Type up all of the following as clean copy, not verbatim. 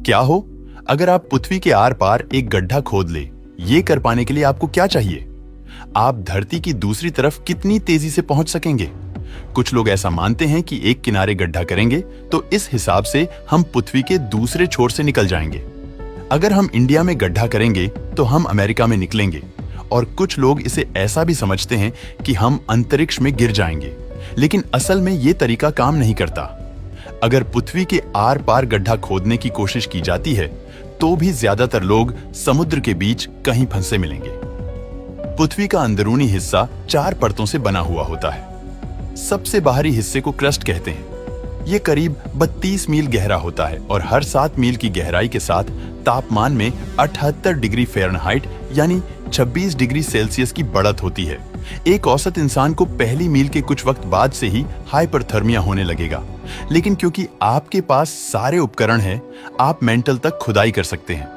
क्या हो अगर आप पृथ्वी के आर पार एक गड्ढा खोद ले? ये कर पाने के लिए आपको क्या चाहिए? आप धरती की दूसरी तरफ कितनी तेजी से पहुंच सकेंगे? कुछ लोग ऐसा मानते हैं कि एक किनारे गड्ढा करेंगे तो इस हिसाब से हम पृथ्वी के दूसरे छोर से निकल जाएंगे। अगर हम इंडिया में गड्ढा करेंगे तो हम अमेरिका में निकलेंगे। और कुछ लोग इसे ऐसा भी समझते हैं कि हम अंतरिक्ष में गिर जाएंगे, लेकिन असल में ये तरीका काम नहीं करता। अगर पृथ्वी के आर पार गड्ढा खोदने की कोशिश की जाती है तो भी ज्यादातर लोग समुद्र के बीच कहीं फंसे मिलेंगे। पृथ्वी का अंदरूनी हिस्सा 4 परतों से बना हुआ होता है। सबसे बाहरी हिस्से को क्रस्ट कहते हैं। ये करीब 32 मील गहरा होता है और हर 7 मील की गहराई के साथ तापमान में 78 डिग्री फ़ारेनहाइट यानी 26 डिग्री सेल्सियस की बढ़त होती है। एक औसत इंसान को पहली मील के कुछ वक्त बाद से ही हाइपरथर्मिया होने लगेगा, लेकिन क्योंकि आपके पास सारे उपकरण हैं, आप मेंटल तक खुदाई कर सकते हैं।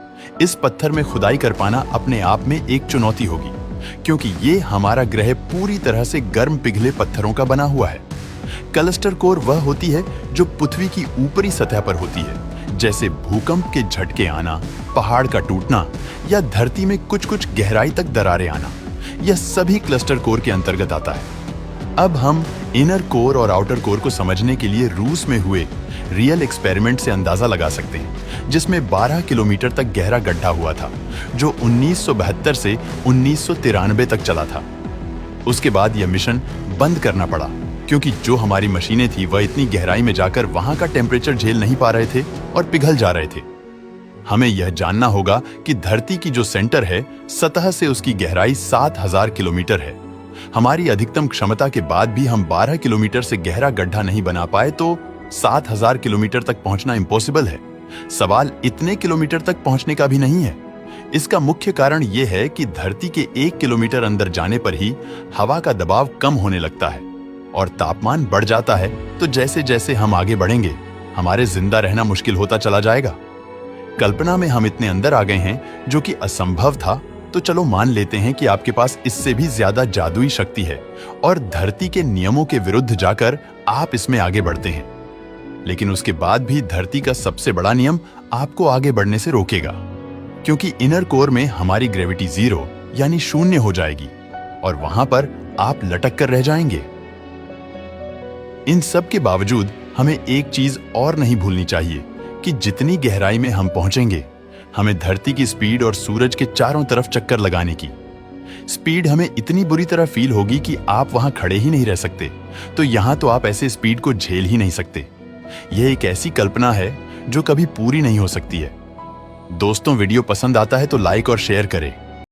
इस पत्थर में खुदाई कर पाना अपने आप में एक चुनौती होगी, क्योंकि ये हमारा ग्रह पूरी तरह से गर्म पिघले पत्थरों का बना हुआ है। क्लस्टर कोर वह होती है जो पृथ्वी की ऊपरी सतह पर होती है, जैसे भूकंप के झटके आना, पहाड़ का टूटना या धरती में कुछ गहराई तक दरारें आना। यह सभी क्लस्टर कोर के अंतर्गत आता है। अब हम इनर कोर और आउटर कोर को समझने के लिए रूस में हुए रियल एक्सपेरिमेंट से अंदाजा लगा सकते हैं, जिसमें 12 किलोमीटर तक गहरा गड्ढा हुआ था, जो 1972 से 1993 तक चला था। उसके बाद यह मिशन बंद करना पड़ा, क्योंकि जो हमारी मशीनें थी वह इतनी गहराई में जाकर वहां का टेम्परेचर झेल नहीं पा रहे थे और पिघल जा रहे थे। हमें यह जानना होगा कि धरती की जो सेंटर है, सतह से उसकी गहराई 7000 किलोमीटर है। हमारी अधिकतम क्षमता के बाद भी हम 12 किलोमीटर से गहरा गड्ढा नहीं बना पाए तो 7000 किलोमीटर तक पहुंचना इम्पॉसिबल है। सवाल इतने किलोमीटर तक पहुंचने का भी नहीं है। इसका मुख्य कारण यह है कि धरती के 1 किलोमीटर अंदर जाने पर ही हवा का दबाव कम होने लगता है और तापमान बढ़ जाता है। तो जैसे जैसे हम आगे बढ़ेंगे, हमारे जिंदा रहना मुश्किल होता चला जाएगा। कल्पना में हम इतने अंदर आ गए हैं जो कि असंभव था, तो चलो मान लेते हैं कि आपके पास इससे भी ज्यादा जादुई शक्ति है और धरती के नियमों के विरुद्ध जाकर आप इसमें आगे बढ़ते हैं। लेकिन उसके बाद भी धरती का सबसे बड़ा नियम आपको आगे बढ़ने से रोकेगा, क्योंकि इनर कोर में हमारी ग्रेविटी 0 यानी शून्य हो जाएगी और वहां पर आप लटक कर रह जाएंगे। इन सब के बावजूद हमें एक चीज और नहीं भूलनी चाहिए कि जितनी गहराई में हम पहुंचेंगे, हमें धरती की स्पीड और सूरज के चारों तरफ चक्कर लगाने की स्पीड हमें इतनी बुरी तरह फील होगी कि आप वहां खड़े ही नहीं रह सकते। तो यहां तो आप ऐसे स्पीड को झेल ही नहीं सकते। यह एक ऐसी कल्पना है जो कभी पूरी नहीं हो सकती है। दोस्तों, वीडियो पसंद आता है तो लाइक और शेयर करें।